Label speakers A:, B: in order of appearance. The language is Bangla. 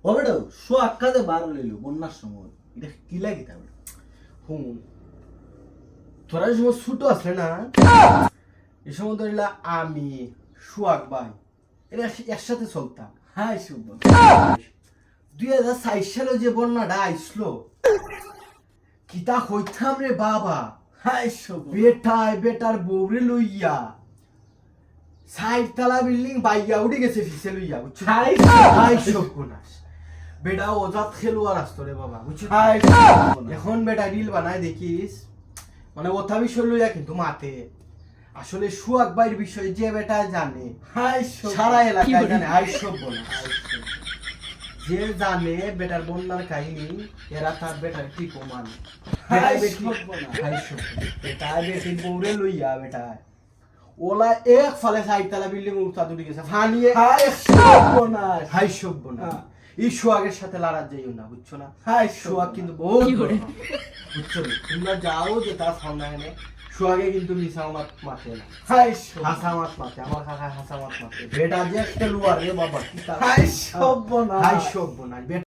A: ও বেটা শো আক্কাতে বার লইলো বন্যার সময় এটা কি লাগে তা বেটা
B: হুম তোরা এই সময় ছোট আসলে না এই সময় ধরিলা আমি সুয়াক ভাই এরা একসাথে চলতাম।
A: হাই শুভ
B: 2004 সালে যে বন্যাটা আইসলো কিতা হইতাম রে বাবা।
A: হাই শুভ
B: বেটার বউরে লইয়া 60 তলা বিল্ডিং বাইয়া উঠে গেছে ফিসে লইয়া বুঝছো।
A: হাই
B: হাই সর্বনাশ বেটা অজাত খেলোয়াড় আসতো রে বাবা বুঝছো।
A: হাই
B: এখন বেটা রিল বানায় দেখিস মানে ওথা বিষয় লইয়া কিন্তু মাতে আসলে সুয়াক ভাইয়ের বিষয়ে যে বেটা জানে
A: হাই শুভ
B: সারা এলাকায় জানে। হাই সর্বনাশ যে জানে বেটার বন্যার কাহিনী এরা তার বেটার ঠিক মানে
A: হাই
B: বেটি
A: সর্বনাশ।
B: হাই সর্বনাশ বেটা বেটি বউরে লইয়া বেটা ওলা এক ফালে 60 তলা বিল্ডিং উঠা দুটি গেছে ফানিয়ে
A: হাই সর্বনাশ
B: হাই সর্বনাশ এই সোয়াগের সাথে লড়ার যাইও না বুঝছো না।
A: হাই
B: সোয়াগ কিন্তু বহুত বড়, বুঝছো না? তোমরা যাও যে তার সামনে এনে সোয়াগে কিন্তু মিসামাত মাতে না,
A: হাই শুভ
B: হাসামাত মাতে। আমার কাকা হাসামাত মাতে বেটা যে খেলোয়াড় রে বাবা কি তার
A: হাই সর্বনাশ
B: হাই সর্বনাশ।